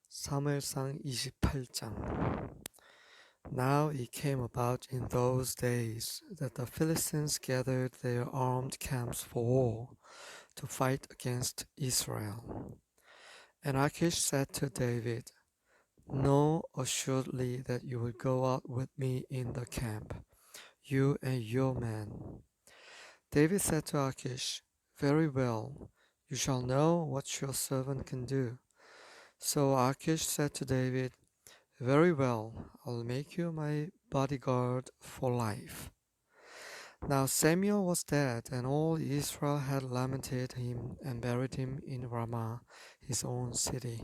사무엘상 28장. Now it came about in those days that the Philistines gathered their armed camps for war to fight against Israel. And Achish said to David, Know assuredly that you will go out with me in the camp, you and your men. David said to Achish, Very well, you shall know what your servant can do. So Achish said to David, Very well, I'll make you my bodyguard for life. Now Samuel was dead, and all Israel had lamented him and buried him in Ramah, his own city.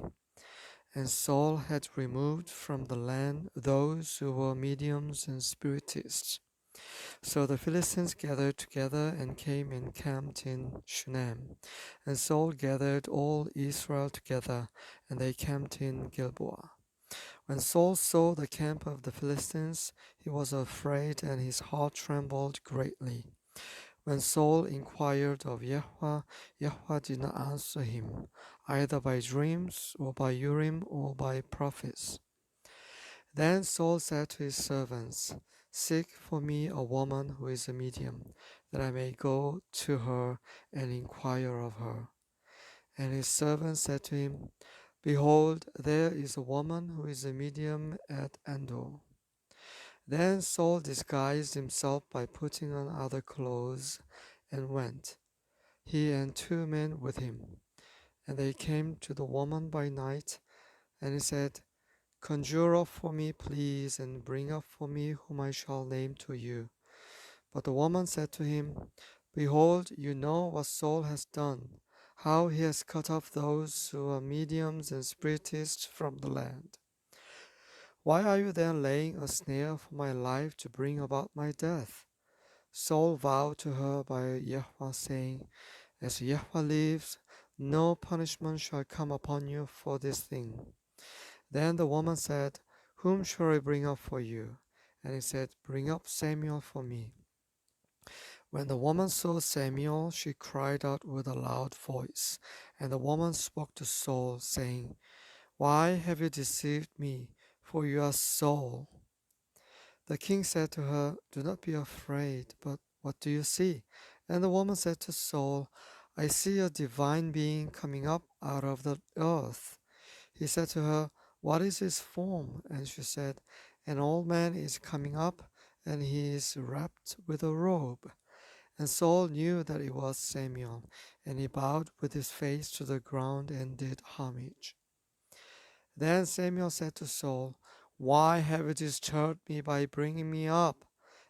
And Saul had removed from the land those who were mediums and spiritists. So the Philistines gathered together and came and camped in Shunem. And Saul gathered all Israel together, and they camped in Gilboa. When Saul saw the camp of the Philistines, he was afraid and his heart trembled greatly. When Saul inquired of Yahweh, Yahweh did not answer him, either by dreams or by Urim or by prophets. Then Saul said to his servants, Seek for me a woman who is a medium, that I may go to her and inquire of her. And his servants said to him, Behold, there is a woman who is a medium at Endor. Then Saul disguised himself by putting on other clothes and went, he and 2 men with him. And they came to the woman by night, and he said, Conjure up for me, please, and bring up for me whom I shall name to you. But the woman said to him, Behold, you know what Saul has done, how he has cut off those who are mediums and spiritists from the land. Why are you then laying a snare for my life to bring about my death? Saul vowed to her by Yahweh, saying, As Yahweh lives, no punishment shall come upon you for this thing. Then the woman said, Whom shall I bring up for you? And he said, Bring up Samuel for me. When the woman saw Samuel, she cried out with a loud voice. And the woman spoke to Saul, saying, Why have you deceived me? For you are Saul. The king said to her, Do not be afraid, but what do you see? And the woman said to Saul, I see a divine being coming up out of the earth. He said to her, What is his form? And she said, An old man is coming up, and he is wrapped with a robe. And Saul knew that it was Samuel, and he bowed with his face to the ground and did homage. Then Samuel said to Saul, Why have you disturbed me by bringing me up?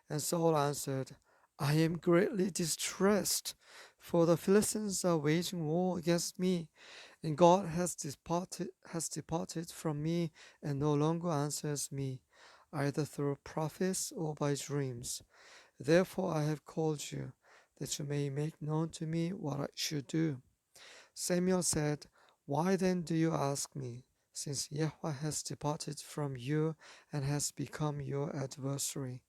And Saul answered, I am greatly distressed, for the Philistines are waging war against me, and God has departed from me and no longer answers me, either through prophets or by dreams. Therefore I have called you, that you may make known to me what I should do. Samuel said, Why then do you ask me, since Yahweh has departed from you and has become your adversary?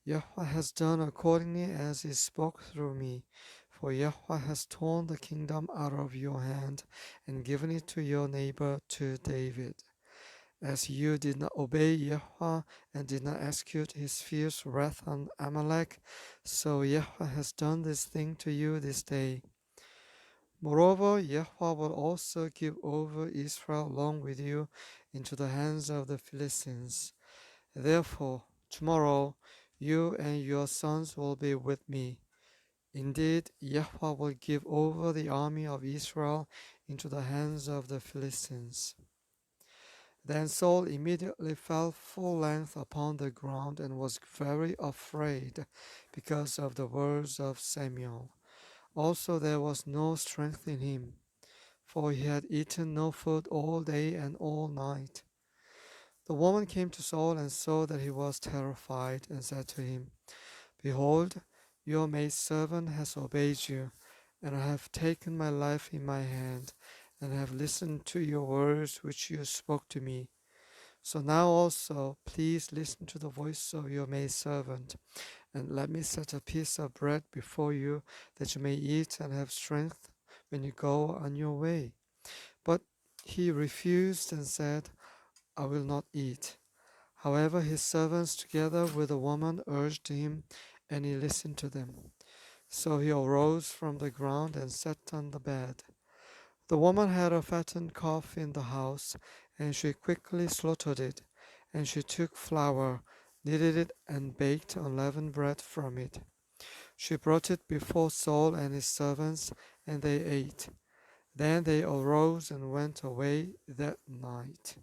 Yahweh has done accordingly as he spoke through me, for Yahweh has torn the kingdom out of your hand and given it to your neighbor, to David. As you did not obey Yahweh and did not execute his fierce wrath on Amalek, so Yahweh has done this thing to you this day. Moreover, Yahweh will also give over Israel along with you into the hands of the Philistines. Therefore, tomorrow you and your sons will be with me. Indeed, Yahweh will give over the army of Israel into the hands of the Philistines. Then Saul immediately fell full length upon the ground and was very afraid because of the words of Samuel. Also there was no strength in him, for he had eaten no food all day and all night. The woman came to Saul and saw that he was terrified, and said to him, Behold, your maidservant has obeyed you, and I have taken my life in my hand, and have listened to your words which you spoke to me. So now also, please listen to the voice of your maidservant, and let me set a piece of bread before you, that you may eat and have strength when you go on your way. But He refused and said, I will not eat. However, his servants together with the woman urged him, and he listened to them. So he arose from the ground and sat on the bed. The woman had a fattened calf in the house, and she quickly slaughtered it. And she took flour, kneaded it, and baked unleavened bread from it. She brought it before Saul and his servants, and they ate. Then they arose and went away that night.